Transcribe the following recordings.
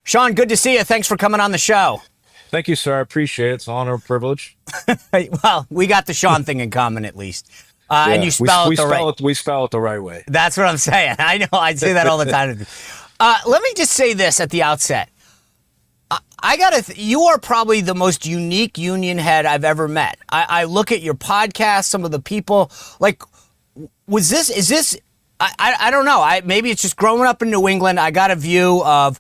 Sean, good to see you. Thanks for coming on the show. Thank you, sir. I appreciate it. It's an honor and privilege. Well, we got the Sean thing in common at least. And you spell it the right. We spell it the right way. That's what I'm saying. I know. I say that all the time. Let me just say this at the outset. You are probably the most unique union head I've ever met. I look at your podcast, some of the people, like, is this, I don't know. Maybe it's just growing up in New England. I got a view of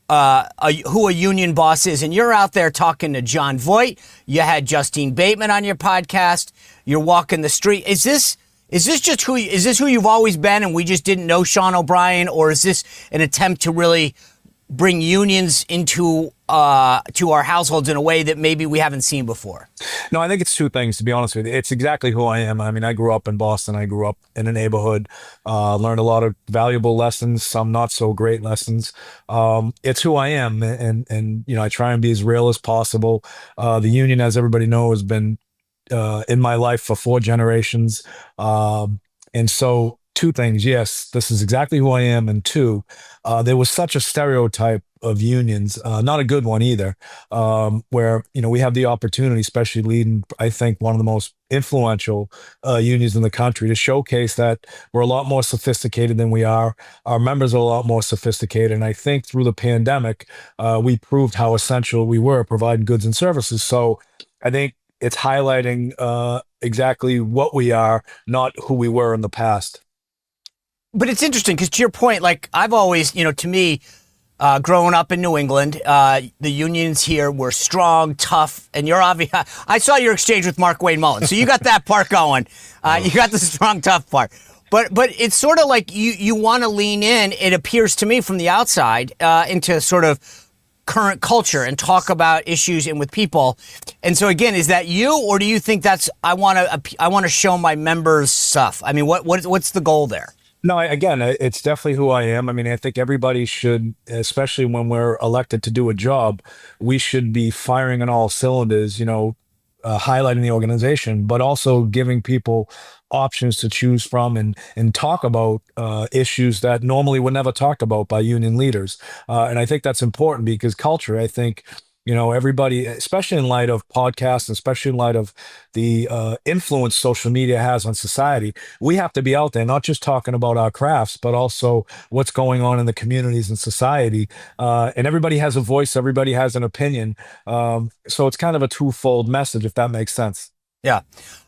who a union boss is, and you're out there talking to John Voight. You had Justine Bateman on your podcast. You're walking the street. Is this who you've always been, and we just didn't know Sean O'Brien, or is this an attempt to really bring unions into to our households in a way that maybe we haven't seen before? No, I think it's two things, to be honest with you. It's exactly who I am. I mean, I grew up in Boston. I grew up in a neighborhood, learned a lot of valuable lessons, some not so great lessons. It's who I am. And I try and be as real as possible. The union, as everybody knows, has been in my life for 4 generations. And so two things. Yes, this is exactly who I am. And two, there was such a stereotype of unions, not a good one either, where, we have the opportunity, especially leading, I think, one of the most influential unions in the country, to showcase that we're a lot more sophisticated than we are. Our members are a lot more sophisticated. And I think through the pandemic, we proved how essential we were providing goods and services. So I think it's highlighting exactly what we are, not who we were in the past. But it's interesting because, to your point, like, I've always, to me, growing up in New England, the unions here were strong, tough, and you're obvious. I saw your exchange with Mark Wayne Mullen, so you got that part going. You got the strong, tough part. But it's sort of like you want to lean in, it appears to me from the outside, into sort of current culture and talk about issues and with people. And so again, is that you, or do you think that's I want to show my members stuff? I mean, what's the goal there? No, again, it's definitely who I am. I mean, I think everybody should, especially when we're elected to do a job, we should be firing on all cylinders, highlighting the organization, but also giving people options to choose from and talk about issues that normally were never talked about by union leaders. And I think that's important because culture, I think, everybody, especially in light of podcasts, especially in light of the influence social media has on society, we have to be out there, not just talking about our crafts, but also what's going on in the communities and society. And everybody has a voice, everybody has an opinion. So it's kind of a twofold message, if that makes sense. Yeah. All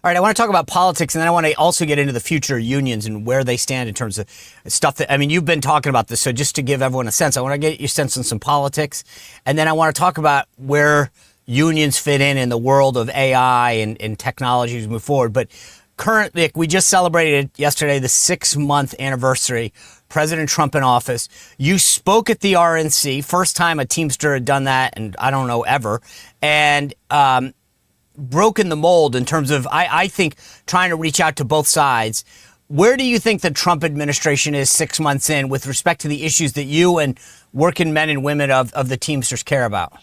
right. I want to talk about politics, and then I want to also get into the future of unions and where they stand in terms of stuff that, I mean, you've been talking about this. So just to give everyone a sense, I want to get your sense on some politics. And then I want to talk about where unions fit in the world of AI and technology as we move forward. But currently, we just celebrated yesterday the 6-month anniversary, President Trump in office. You spoke at the RNC, first time a Teamster had done that, and I don't know, ever. And, broken the mold in terms of, I think, trying to reach out to both sides. Where do you think the Trump administration is 6 months in with respect to the issues that you and working men and women of the Teamsters care about?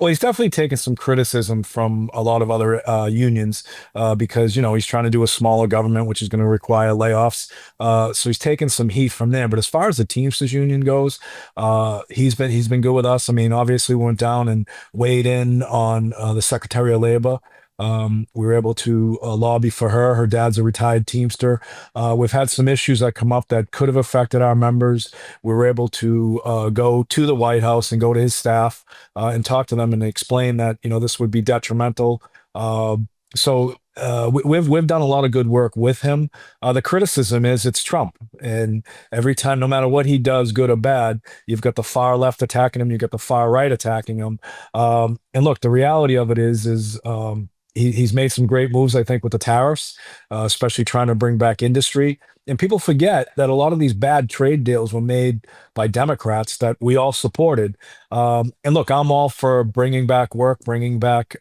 Well, he's definitely taken some criticism from a lot of other unions because, he's trying to do a smaller government, which is going to require layoffs. So he's taken some heat from there. But as far as the Teamsters union goes, he's been good with us. I mean, obviously, we went down and weighed in on the Secretary of Labor. We were able to lobby for her. Her dad's a retired Teamster. We've had some issues that come up that could have affected our members. We were able to go to the White House and go to his staff and talk to them and explain that, this would be detrimental. So we've done a lot of good work with him. The criticism is it's Trump, and every time, no matter what he does, good or bad, you've got the far left attacking him, you've got the far right attacking him. And look, the reality of it is he's made some great moves, I think, with the tariffs, especially trying to bring back industry. And people forget that a lot of these bad trade deals were made by Democrats that we all supported. And look, I'm all for bringing back work, bringing back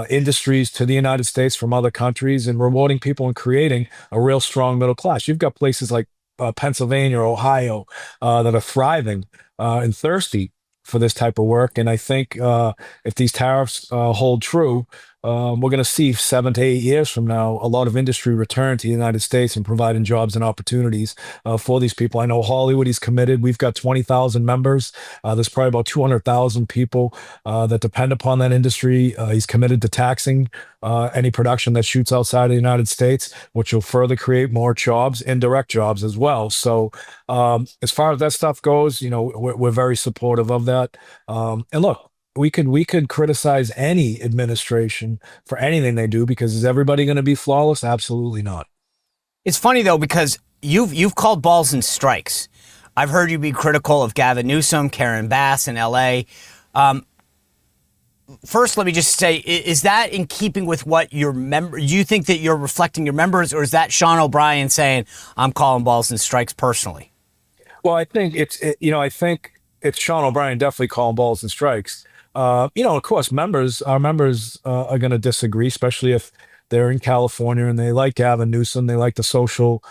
industries to the United States from other countries and rewarding people and creating a real strong middle class. You've got places like Pennsylvania or Ohio that are thriving and thirsty for this type of work. And I think if these tariffs hold true, we're going to see 7 to 8 years from now a lot of industry return to the United States and providing jobs and opportunities for these people. I know Hollywood is committed. We've got 20,000 members. There's probably about 200,000 people that depend upon that industry. He's committed to taxing any production that shoots outside of the United States, which will further create more jobs, indirect jobs as well. So as far as that stuff goes, we're very supportive of that. And look, we could criticize any administration for anything they do, because is everybody going to be flawless? Absolutely not. It's funny though, because you've called balls and strikes. I've heard you be critical of Gavin Newsom, Karen Bass in L.A. First, let me just say, is that in keeping with what your member? Do you think that you're reflecting your members, or is that Sean O'Brien saying, I'm calling balls and strikes personally? Well, I think I think it's Sean O'Brien definitely calling balls and strikes. Of course, our members are going to disagree, especially if they're in California and they like Gavin Newsom, they like the social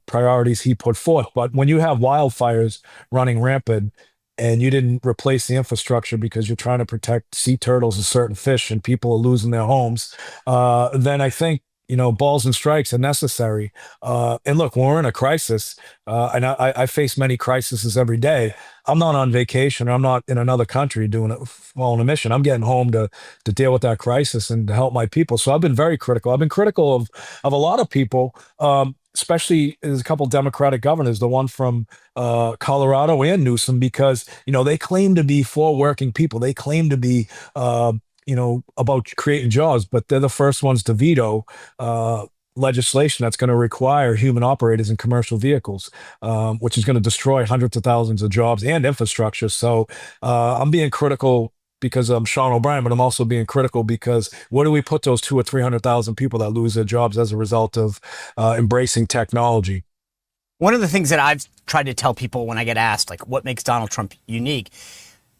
priorities he put forth. But when you have wildfires running rampant and you didn't replace the infrastructure because you're trying to protect sea turtles and certain fish and people are losing their homes, then I think, balls and strikes are necessary. And look, when we're in a crisis, and I face many crises every day. I'm not on vacation, or I'm not in another country doing it on a mission. I'm getting home to deal with that crisis and to help my people. So I've been very critical. I've been critical of a lot of people, especially there's a couple Democratic governors, the one from Colorado and Newsom, because they claim to be for working people. They claim to be about creating jobs, but they're the first ones to veto legislation that's going to require human operators in commercial vehicles, which is going to destroy hundreds of thousands of jobs and infrastructure. So I'm being critical because I'm Sean O'Brien, but I'm also being critical because where do we put those 200,000 or 300,000 people that lose their jobs as a result of embracing technology? One of the things that I've tried to tell people when I get asked, like, what makes Donald Trump unique,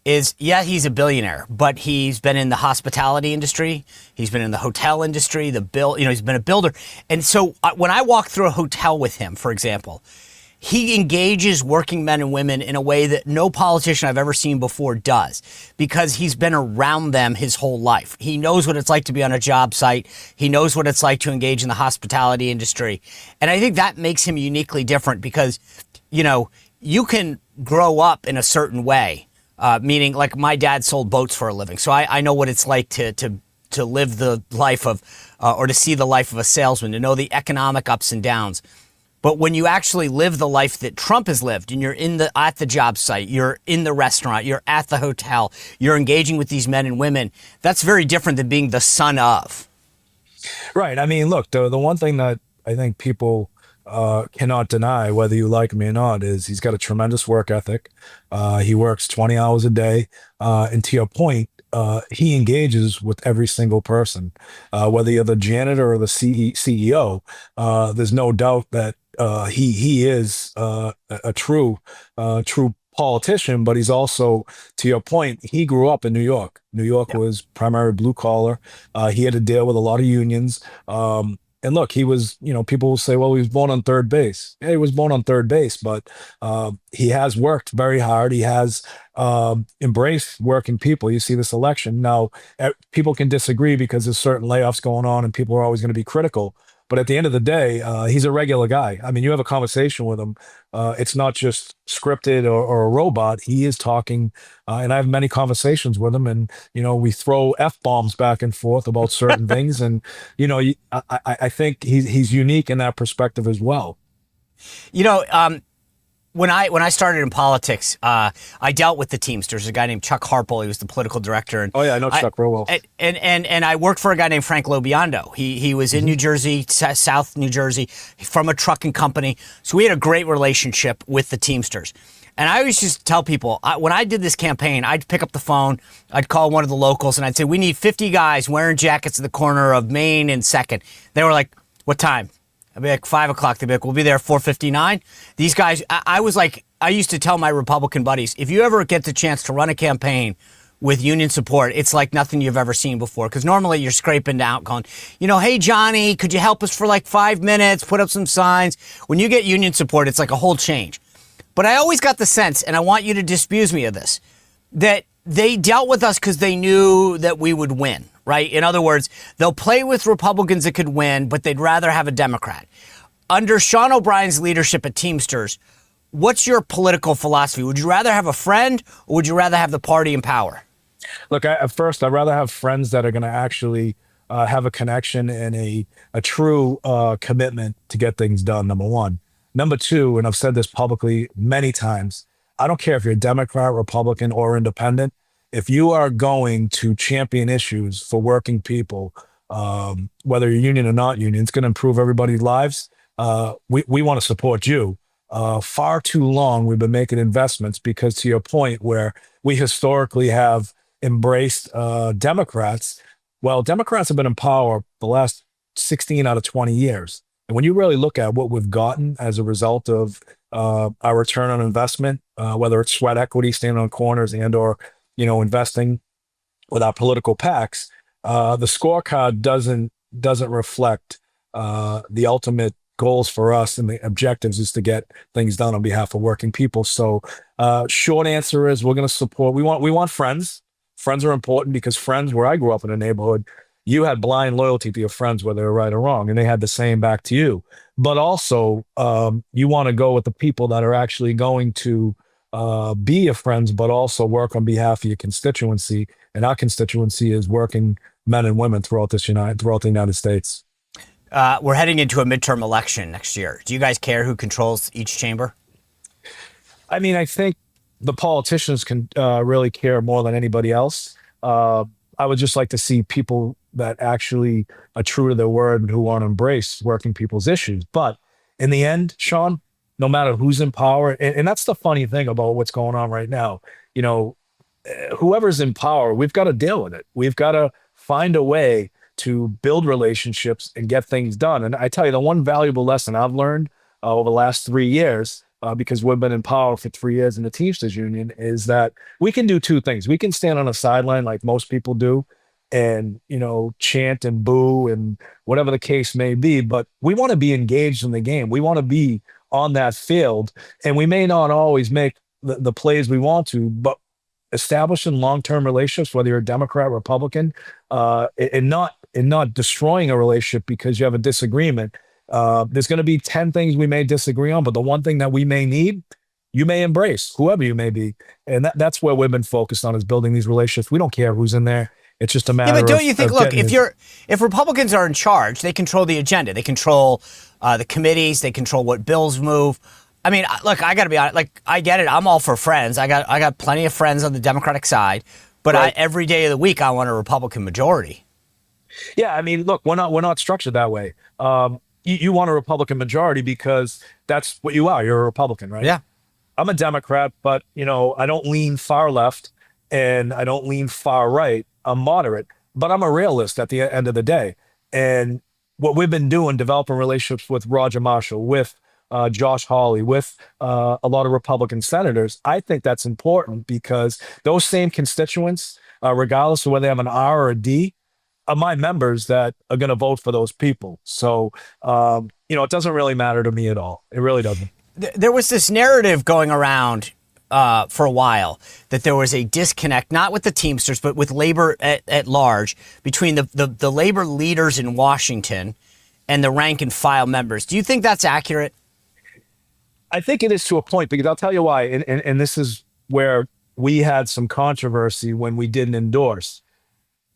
is, yeah, he's a billionaire, but he's been in the hospitality industry. He's been in the hotel industry, he's been a builder. And so when I walk through a hotel with him, for example, he engages working men and women in a way that no politician I've ever seen before does, because he's been around them his whole life. He knows what it's like to be on a job site. He knows what it's like to engage in the hospitality industry. And I think that makes him uniquely different because, you can grow up in a certain way. Meaning, like, my dad sold boats for a living, so I know what it's like to live the life of, or to see the life of a salesman, to know the economic ups and downs. But when you actually live the life that Trump has lived, and you're at the job site, you're in the restaurant, you're at the hotel, you're engaging with these men and women, that's very different than being the son of. Right. I mean, look, the one thing that I think people cannot deny, whether you like me or not, is he's got a tremendous work ethic. He works 20 hours a day. And to your point, he engages with every single person, whether you're the janitor or the CEO. There's no doubt that he is a true politician, but he's also, to your point, he grew up in New York. New York was primarily blue collar. He had to deal with a lot of unions. And look, he was, people will say, well, he was born on third base. Yeah, he was born on third base, but he has worked very hard. He has embraced working people. You see this election. Now, people can disagree because there's certain layoffs going on and people are always going to be critical. But at the end of the day, he's a regular guy. I mean, you have a conversation with him. It's not just scripted or a robot. He is talking, and I have many conversations with him. And we throw f-bombs back and forth about certain things. And I think he's unique in that perspective as well. When I started in politics, I dealt with the Teamsters. A guy named Chuck Harpel. He was the political director. And oh yeah, I know Chuck real well. And I worked for a guy named Frank Lobiondo. He was in New Jersey, South New Jersey, from a trucking company. So we had a great relationship with the Teamsters. And I always just tell people, when I did this campaign, I'd pick up the phone, I'd call one of the locals, and I'd say, we need 50 guys wearing jackets at the corner of Main and 2nd. They were like, what time? I'd be like, 5 o'clock. They'd be like, we'll be there at 4:59. These guys, I was like, I used to tell my Republican buddies, if you ever get the chance to run a campaign with union support, it's like nothing you've ever seen before. Because normally you're scraping down, going, hey, Johnny, could you help us for like 5 minutes, put up some signs? When you get union support, it's like a whole change. But I always got the sense, and I want you to disabuse me of this, that they dealt with us because they knew that we would win, right? In other words, they'll play with Republicans that could win, but they'd rather have a Democrat. Under Sean O'Brien's leadership at Teamsters, what's your political philosophy? Would you rather have a friend, or would you rather have the party in power? Look, at first, I'd rather have friends that are going to actually have a connection and a true commitment to get things done, number one. Number two, and I've said this publicly many times, I don't care if you're Democrat, Republican, or independent. If you are going to champion issues for working people, whether you're union or not union, it's going to improve everybody's lives. We want to support you. Far too long, we've been making investments because, to your point, where we historically have embraced Democrats. Well, Democrats have been in power the last 16 out of 20 years. And when you really look at what we've gotten as a result of our return on investment, whether it's sweat equity, standing on corners, and or investing with our political PACs, the scorecard doesn't reflect the ultimate goals for us, and the objectives is to get things done on behalf of working people. So, short answer is we're going to support. We want friends. Friends are important because friends, where I grew up in a neighborhood, you had blind loyalty to your friends, whether they're right or wrong, and they had the same back to you. But also, you want to go with the people that are actually going to be your friends, but also work on behalf of your constituency. And our constituency is working men and women throughout the United States. We're heading into a midterm election next year. Do you guys care who controls each chamber? I mean, I think the politicians can really care more than anybody else. I would just like to see people that actually are true to their word and who want to embrace working people's issues. But in the end, Sean, no matter who's in power, and that's the funny thing about what's going on right now, whoever's in power, we've got to deal with it. We've got to find a way to build relationships and get things done. And I tell you, the one valuable lesson I've learned over the last 3 years, because we've been in power for 3 years in the Teamsters Union, is that we can do two things. We can stand on a sideline like most people do and, chant and boo and whatever the case may be, but we want to be engaged in the game. We want to be on that field, and we may not always make the plays we want to, but establishing long-term relationships, whether you're a Democrat, Republican, and not destroying a relationship because you have a disagreement. There's going to be 10 things we may disagree on, but the one thing that we may need, you may embrace, whoever you may be. And that's where we've been focused on, is building these relationships. We don't care who's in there. It's just a matter of... Yeah, but don't you think, look, if Republicans are in charge, they control the agenda. They control the committees. They control what bills move. I mean, look, I got to be honest. Like, I get it. I'm all for friends. I got plenty of friends on the Democratic side, but right. Every day of the week, I want a Republican majority. Yeah, I mean, look, we're not structured that way. You want a Republican majority because that's what you are. You're a Republican, right? Yeah. I'm a Democrat, but I don't lean far left and I don't lean far right. I'm moderate, but I'm a realist at the end of the day. And what we've been doing, developing relationships with Roger Marshall, with Josh Hawley, with a lot of Republican senators, I think that's important because those same constituents, regardless of whether they have an R or a D, are my members that are going to vote for those people. So, it doesn't really matter to me at all. It really doesn't. There was this narrative going around for a while that there was a disconnect, not with the Teamsters, but with labor at large, between the labor leaders in Washington and the rank and file members. Do you think that's accurate? I think it is to a point, because I'll tell you why. And this is where we had some controversy when we didn't endorse.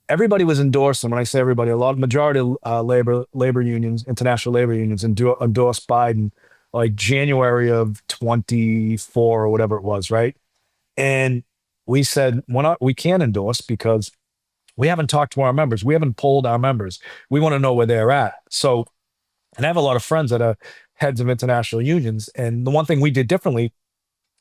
Everybody was endorsing. When I say everybody, majority of labor unions, international labor unions, endorsed Biden like January of 24 or whatever it was, right? And we said we can't endorse because we haven't talked to our members. We haven't polled our members. We want to know where they're at. So, and I have a lot of friends that are heads of international unions. And the one thing we did differently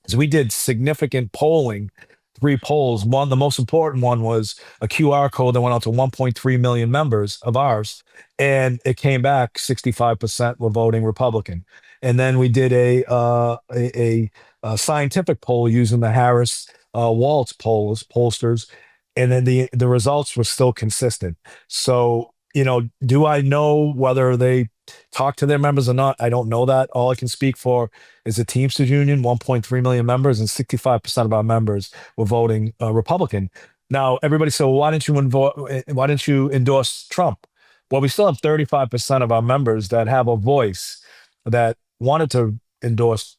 is we did significant polling, 3 polls. One, the most important one, was a QR code that went out to 1.3 million members of ours. And it came back 65% were voting Republican. And then we did a scientific poll using the Harris Waltz pollsters. And then the results were still consistent. So, do I know whether they talk to their members or not? I don't know that. All I can speak for is the Teamsters Union, 1.3 million members, and 65% of our members were voting Republican. Now, everybody said, well, why didn't you endorse Trump? Well, we still have 35% of our members that have a voice that wanted to endorse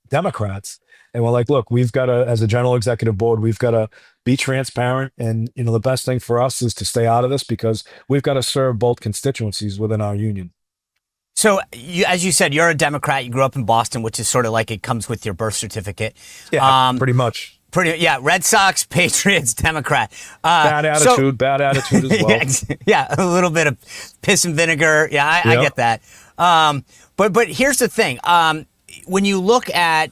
Democrats. And we're like, look, we've got to, as a general executive board, we've got to be transparent. And, the best thing for us is to stay out of this because we've got to serve both constituencies within our union. So, as you said, you're a Democrat. You grew up in Boston, which is sort of like it comes with your birth certificate. Yeah, pretty much. Yeah. Red Sox, Patriots, Democrat. Bad attitude as well. Yeah, a little bit of piss and vinegar. Yeah, I Yep. get that. But here's the thing. When you look at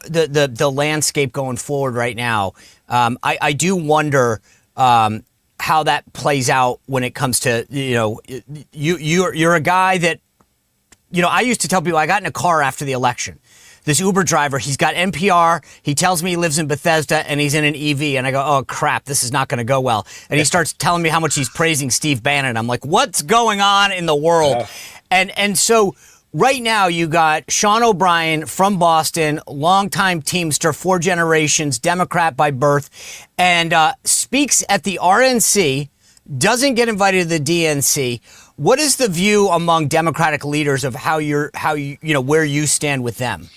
the landscape going forward right now, I do wonder how that plays out when it comes to you're a guy that I used to tell people I got in a car after the election. This Uber driver, he's got NPR. He tells me he lives in Bethesda and he's in an EV. And I go, oh, crap, this is not going to go well. And he starts telling me how much he's praising Steve Bannon. I'm like, what's going on in the world? Yeah. And so right now you got Sean O'Brien from Boston, longtime Teamster, 4 generations, Democrat by birth, and speaks at the RNC, doesn't get invited to the DNC. What is the view among Democratic leaders of where you stand with them?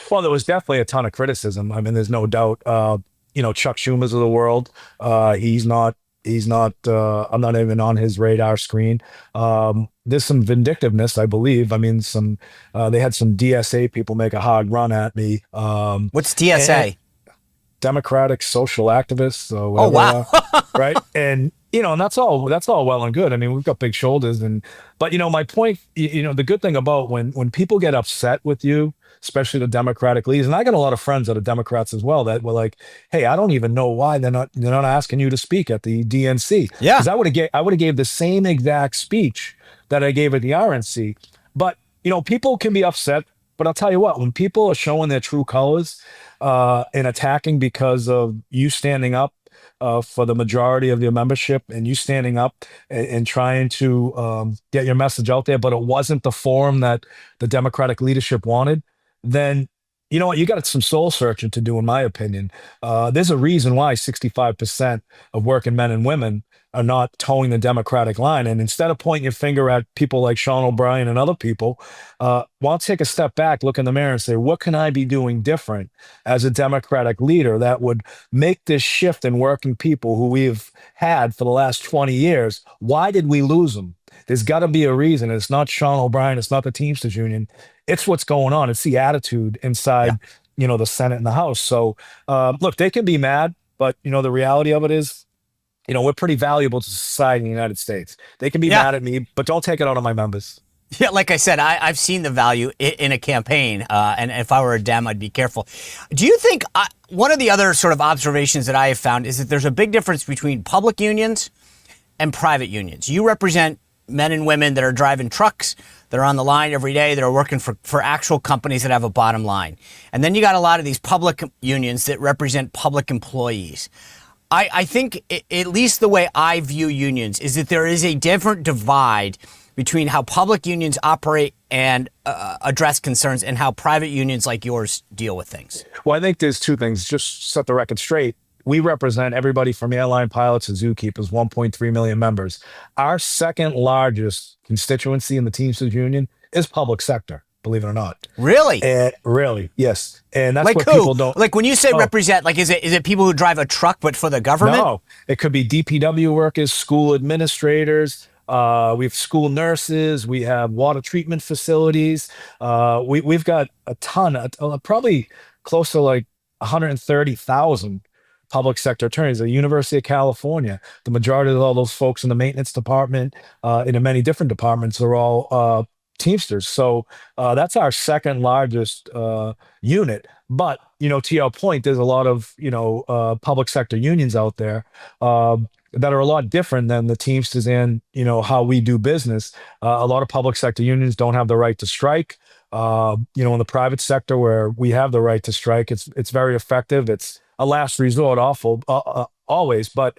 Well, there was definitely a ton of criticism. I mean, there's no doubt. Chuck Schumer's of the world. He's not. I'm not even on his radar screen. There's some vindictiveness, I believe. I mean, they had some DSA people make a hard run at me. What's DSA? Democratic Social Activists. Or Oh, whatever, wow. right? And and that's all well and good. I mean, we've got big shoulders, but my point, the good thing about when people get upset with you, especially the Democratic leaders, and I got a lot of friends that are Democrats as well that were like, hey, I don't even know why they're not asking you to speak at the DNC. Yeah. Because I would have gave the same exact speech that I gave at the RNC. But people can be upset. But I'll tell you what, when people are showing their true colors and attacking because of you standing up for the majority of your membership and you standing up and trying to get your message out there, but it wasn't the forum that the Democratic leadership wanted, then you know what? You got some soul searching to do, in my opinion. There's a reason why 65% of working men and women are not towing the Democratic line. And instead of pointing your finger at people like Sean O'Brien and other people, well, take a step back, look in the mirror and say, what can I be doing different as a Democratic leader that would make this shift in working people who we've had for the last 20 years? Why did we lose them? There's got to be a reason. It's not Sean O'Brien. It's not the Teamsters Union. It's what's going on. It's the attitude inside, the Senate and the House. So, look, they can be mad, but, the reality of it is, we're pretty valuable to society in the United States. They can be mad at me, but don't take it out on my members. Yeah, like I said, I've seen the value in a campaign, and if I were a Dem, I'd be careful. Do you think one of the other sort of observations that I have found is that there's a big difference between public unions and private unions? You represent men and women that are driving trucks, that are on the line every day, that are working for actual companies that have a bottom line. And then you got a lot of these public unions that represent public employees. I think, at least the way I view unions, is that there is a different divide between how public unions operate and address concerns and how private unions like yours deal with things. Well, I think there's two things. Just set the record straight. We represent everybody from airline pilots to zookeepers, 1.3 million members. Our second largest constituency in the Teamsters Union is public sector, believe it or not. Really? Really, yes. And that's like what who? people don't. Like when you say represent, like is it people who drive a truck but for the government? No, it could be DPW workers, school administrators. We have school nurses. We have water treatment facilities. We've got a ton, probably close to like 130,000 public sector attorneys at the University of California. The majority of all those folks in the maintenance department, in the many different departments, are all Teamsters. So that's our second largest unit. But, to your point, there's a lot of, public sector unions out there that are a lot different than the Teamsters and, how we do business. A lot of public sector unions don't have the right to strike. In the private sector where we have the right to strike, it's very effective. It's a last resort, always. But,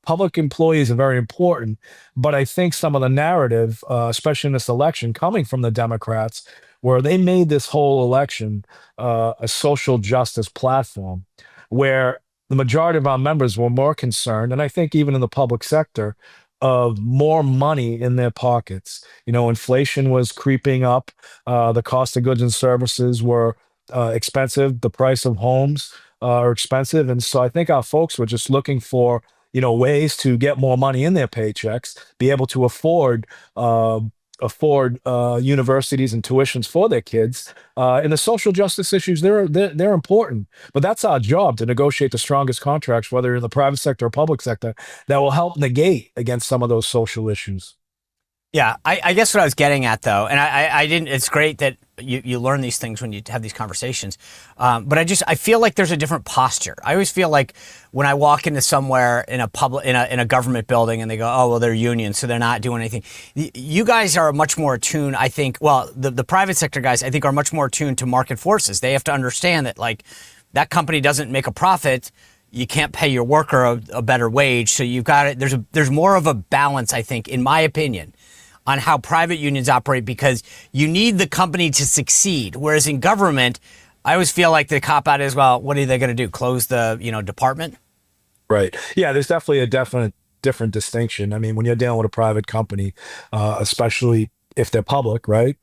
public employees are very important. But I think some of the narrative, especially in this election, coming from the Democrats, where they made this whole election a social justice platform, where the majority of our members were more concerned, and I think even in the public sector, of more money in their pockets. Inflation was creeping up. The cost of goods and services were expensive. The price of homes are expensive. And so I think our folks were just looking for, ways to get more money in their paychecks, be able to uh, afford universities and tuitions for their kids. And the social justice issues, they're important. But that's our job, to negotiate the strongest contracts, whether in the private sector or public sector, that will help negate against some of those social issues. Yeah, I guess what I was getting at though, and I didn't. It's great that you learn these things when you have these conversations, but I feel like there's a different posture. I always feel like when I walk into somewhere in a government building and they go, oh well, they're union, so they're not doing anything. You guys are much more attuned, I think. Well, the private sector guys, I think, are much more attuned to market forces. They have to understand that like that company doesn't make a profit. You can't pay your worker a better wage, so you've got it. There's more of a balance, I think, in my opinion, on how private unions operate, because you need the company to succeed. Whereas in government, I always feel like the cop out is, well, what are they going to do? Close the, department? Right. Yeah, there's definitely a definite different distinction. I mean, when you're dealing with a private company, especially if they're public, right?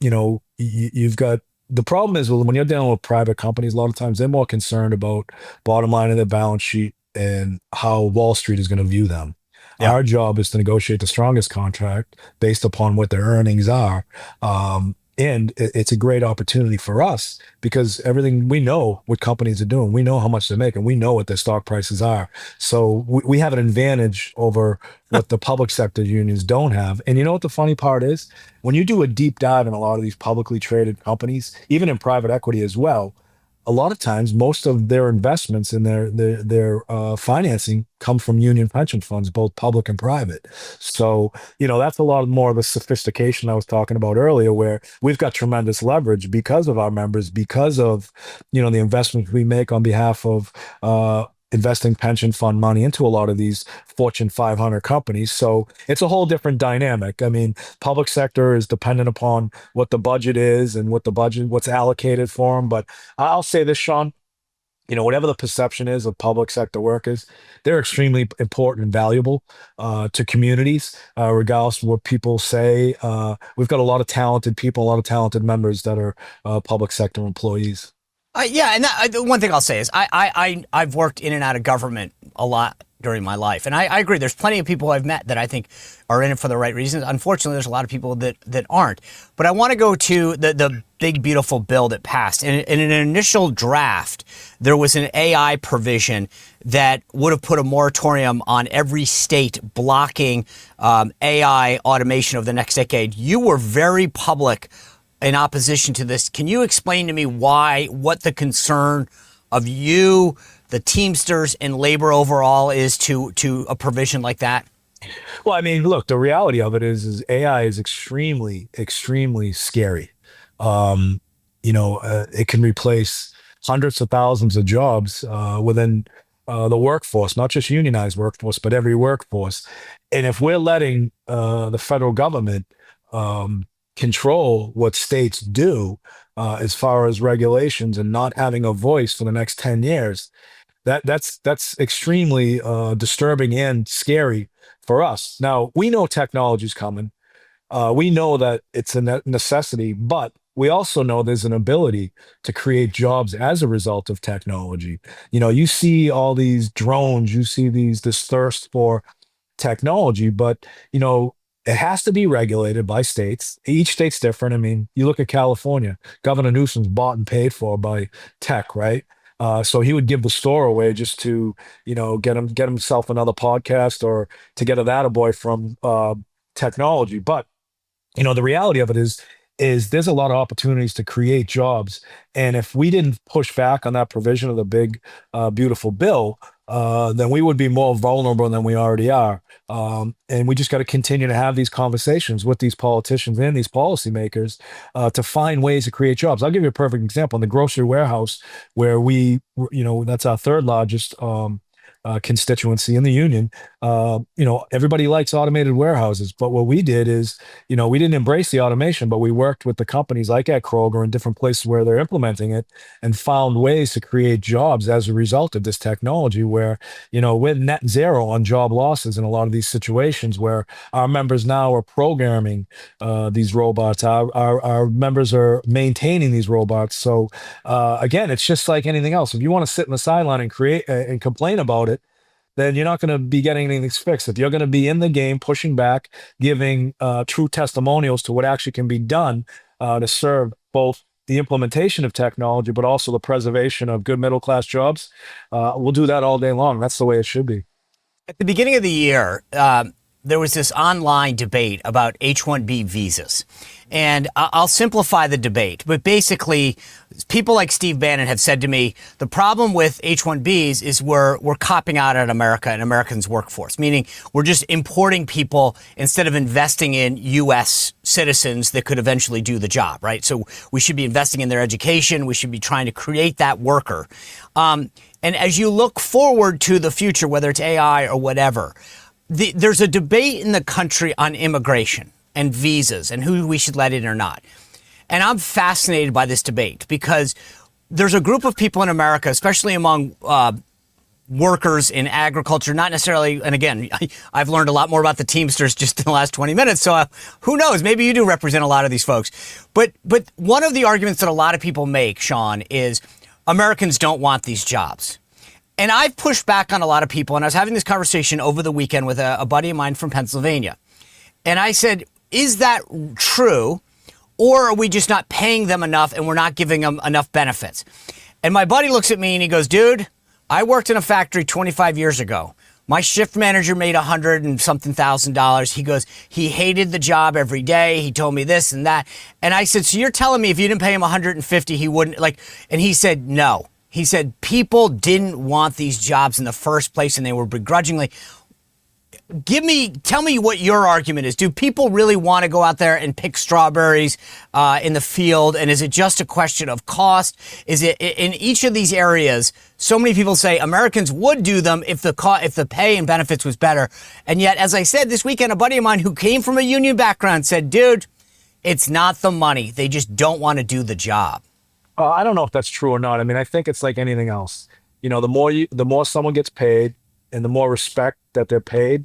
You've got the problem is, well, when you're dealing with private companies, a lot of times they're more concerned about bottom line of their balance sheet and how Wall Street is going to view them. Yeah. Our job is to negotiate the strongest contract based upon what their earnings are. And it's a great opportunity for us because everything we know what companies are doing, we know how much they're making, we know what their stock prices are. So we have an advantage over what the public sector unions don't have. And you know what the funny part is? When you do a deep dive in a lot of these publicly traded companies, even in private equity as well, a lot of times most of their investments in their financing come from union pension funds, both public and private. So that's a lot more of the sophistication I was talking about earlier, where we've got tremendous leverage because of our members, because of the investments we make on behalf of investing pension fund money into a lot of these Fortune 500 companies. So it's a whole different dynamic. I mean, public sector is dependent upon what the budget is and what's allocated for them. But I'll say this, Sean, whatever the perception is of public sector workers, they're extremely important and valuable to communities, regardless of what people say. We've got a lot of talented people, a lot of talented members that are public sector employees. Yeah, and the one thing I'll say is I've worked in and out of government a lot during my life, and I agree. There's plenty of people I've met that I think are in it for the right reasons. Unfortunately, there's a lot of people that aren't. But I want to go to the big beautiful bill that passed. In an initial draft, there was an AI provision that would have put a moratorium on every state blocking AI automation over the next decade. You were very public in opposition to this. Can you explain to me what the concern of you, the Teamsters, and labor overall is to a provision like that? Well, I mean, look, the reality of it is AI is extremely, extremely scary. It can replace hundreds of thousands of jobs within the workforce, not just unionized workforce, but every workforce. And if we're letting the federal government control what states do as far as regulations and not having a voice for the next 10 years, that's extremely disturbing and scary for us. Now, we know technology's coming. We know that it's a necessity, but we also know there's an ability to create jobs as a result of technology. You see all these drones, you see this thirst for technology, but it has to be regulated by states. Each state's different. I mean, you look at California, Governor Newsom's bought and paid for by tech, right? So he would give the store away just to, get himself another podcast or to get a attaboy from technology. But the reality of it is there's a lot of opportunities to create jobs. And if we didn't push back on that provision of the big, beautiful bill, then we would be more vulnerable than we already are. And we just got to continue to have these conversations with these politicians and these policymakers to find ways to create jobs. I'll give you a perfect example. In the grocery warehouse, where that's our third largest constituency in the union, everybody likes automated warehouses. But what we did is, we didn't embrace the automation, but we worked with the companies like at Kroger and different places where they're implementing it and found ways to create jobs as a result of this technology where, we're net zero on job losses in a lot of these situations where our members now are programming these robots. Our members are maintaining these robots. So again, it's just like anything else. If you want to sit in the sideline and create and complain about it, then you're not going to be getting anything fixed. If you're going to be in the game, pushing back, giving true testimonials to what actually can be done to serve both the implementation of technology, but also the preservation of good middle class jobs, we'll do that all day long. That's the way it should be. At the beginning of the year, there was this online debate about H-1B visas. And I'll simplify the debate. But basically, people like Steve Bannon have said to me, the problem with H-1Bs is we're copping out at America and Americans' workforce, meaning we're just importing people instead of investing in U.S. citizens that could eventually do the job, right? So we should be investing in their education. We should be trying to create that worker. And as you look forward to the future, whether it's AI or whatever, there's a debate in the country on immigration and visas and who we should let in or not. And I'm fascinated by this debate because there's a group of people in America, especially among workers in agriculture, not necessarily, and again, I've learned a lot more about the Teamsters just in the last 20 minutes, so who knows, maybe you do represent a lot of these folks. But one of the arguments that a lot of people make, Sean, is Americans don't want these jobs. And I've pushed back on a lot of people, and I was having this conversation over the weekend with a buddy of mine from Pennsylvania. And I said, is that true, or are we just not paying them enough and we're not giving them enough benefits? And my buddy looks at me and he goes, dude, I worked in a factory 25 years ago. My shift manager made $100 and something thousand. He goes, he hated the job every day. He told me this and that. And I said, so you're telling me if you didn't pay him 150, he wouldn't and he said, no. He said people didn't want these jobs in the first place and they were begrudgingly. Tell me what your argument is. Do people really want to go out there and pick strawberries in the field? And is it just a question of cost? Is it in each of these areas? So many people say Americans would do them if the pay and benefits was better. And yet, as I said this weekend, a buddy of mine who came from a union background said, dude, it's not the money. They just don't want to do the job. I don't know if that's true or not. I mean, I think it's like anything else. The more someone gets paid and the more respect that they're paid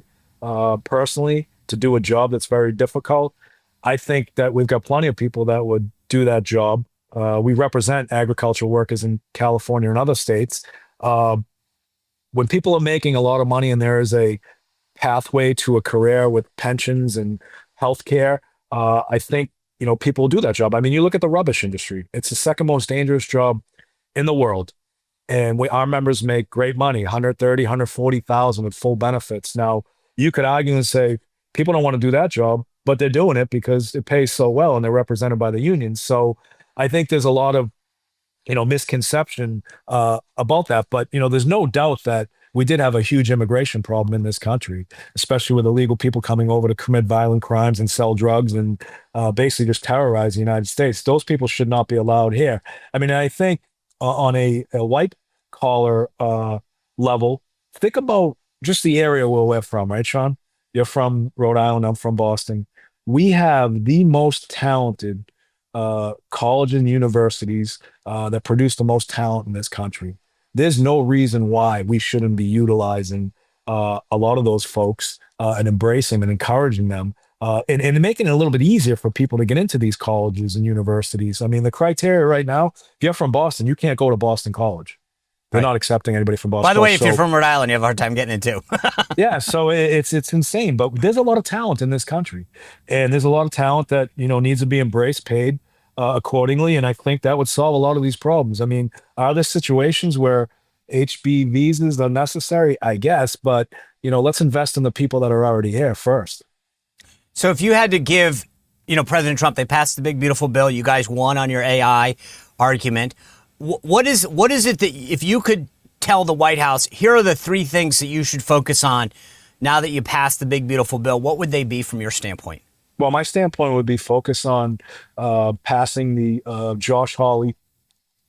personally to do a job that's very difficult, I think that we've got plenty of people that would do that job. We represent agricultural workers in California and other states. When people are making a lot of money and there is a pathway to a career with pensions and healthcare, I think people will do that job. I mean, you look at the rubbish industry. It's the second most dangerous job in the world. And our members make great money, 130, 140,000 with full benefits. Now, you could argue and say, people don't want to do that job, but they're doing it because it pays so well and they're represented by the unions. So I think there's a lot of, misconception about that. But, there's no doubt that we did have a huge immigration problem in this country, especially with illegal people coming over to commit violent crimes and sell drugs and basically just terrorize the United States. Those people should not be allowed here. I mean, I think on a white collar level, think about just the area where we're from, right, Sean? You're from Rhode Island. I'm from Boston. We have the most talented colleges and universities that produce the most talent in this country. There's no reason why we shouldn't be utilizing a lot of those folks and embracing and encouraging them and making it a little bit easier for people to get into these colleges and universities. I mean, the criteria right now, if you're from Boston, you can't go to Boston College. They're not accepting anybody from Boston. By the way, if you're from Rhode Island, you have a hard time getting in too. Yeah, so it's insane. But there's a lot of talent in this country. And there's a lot of talent that, needs to be embraced, paid accordingly. And I think that would solve a lot of these problems. I mean, are there situations where HB visas are necessary? I guess. But, let's invest in the people that are already here first. So if you had to give, President Trump, they passed the big, beautiful bill. You guys won on your AI argument. What is it that if you could tell the White House, here are the three things that you should focus on now that you passed the big, beautiful bill, what would they be from your standpoint? Well, my standpoint would be focus on passing the Josh Hawley,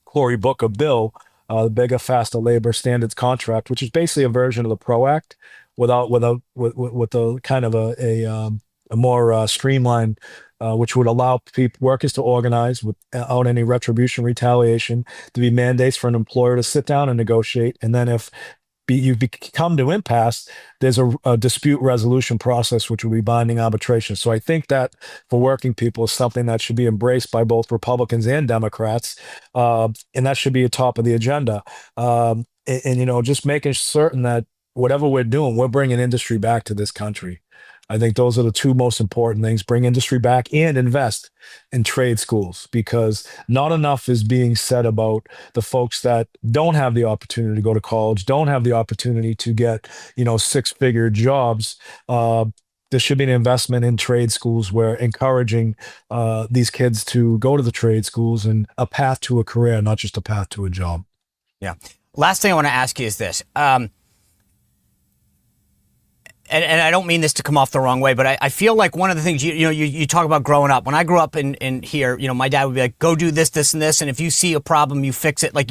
Cory Booker bill the Bigger, Faster Labor Standards Contract, which is basically a version of the PRO Act with a kind of a more streamlined, which would allow workers to organize without any retribution, retaliation, to be mandates for an employer to sit down and negotiate. And then if you've come to impasse, there's a dispute resolution process, which will be binding arbitration. So I think that for working people is something that should be embraced by both Republicans and Democrats, and that should be atop of the agenda. And, just making certain that whatever we're doing, we're bringing industry back to this country. I think those are the two most important things: bring industry back and invest in trade schools, because not enough is being said about the folks that don't have the opportunity to go to college, don't have the opportunity to get, six-figure jobs. There should be an investment in trade schools where encouraging these kids to go to the trade schools and a path to a career, not just a path to a job. Yeah. Last thing I want to ask you is this. And I don't mean this to come off the wrong way, but I feel like one of the things, you talk about growing up. When I grew up in here, my dad would be like, go do this, this, and this. And if you see a problem, you fix it. Like,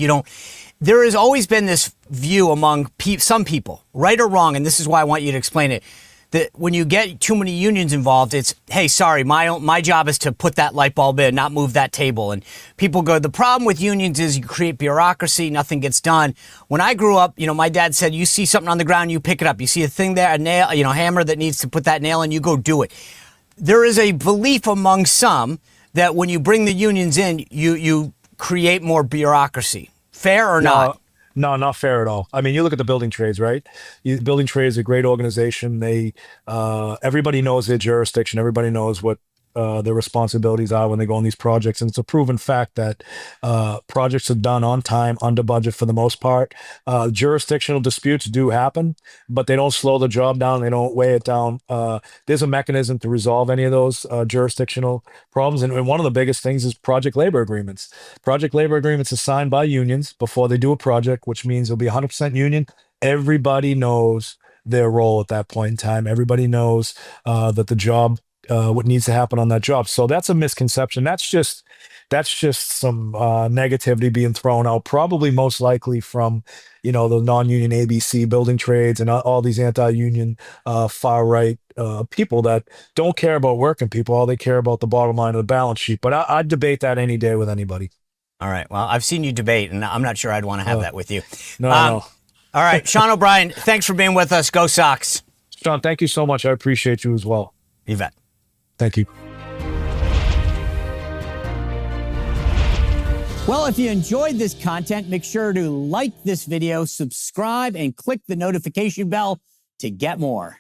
there has always been this view among some people, right or wrong, and this is why I want you to explain it, that when you get too many unions involved, it's, hey, sorry, my job is to put that light bulb in, not move that table. And people go, the problem with unions is you create bureaucracy, nothing gets done. When I grew up, my dad said, you see something on the ground, you pick it up. You see a thing there, a nail, hammer that needs to put that nail in, you go do it. There is a belief among some that when you bring the unions in, you create more bureaucracy. Fair or not? No, not fair at all. I mean, you look at the building trades, right? Building trades is a great organization. Everybody knows their jurisdiction. Everybody knows what their responsibilities are when they go on these projects. And it's a proven fact that projects are done on time, under budget for the most part. Jurisdictional disputes do happen, but they don't slow the job down. They don't weigh it down. There's a mechanism to resolve any of those jurisdictional problems. And one of the biggest things is project labor agreements. Project labor agreements are signed by unions before they do a project, which means it'll be 100% union. Everybody knows their role at that point in time. Everybody knows that the job, what needs to happen on that job. So that's a misconception. That's just some negativity being thrown out, probably most likely from, the non-union ABC building trades and all these anti-union far right people that don't care about working people. All they care about the bottom line of the balance sheet. But I'd debate that any day with anybody. All right. Well, I've seen you debate, and I'm not sure I'd want to have that with you. No. All right. Sean O'Brien, thanks for being with us. Go Sox. Sean, thank you so much. I appreciate you as well. Yvette. Thank you. Well, if you enjoyed this content, make sure to like this video, subscribe, and click the notification bell to get more.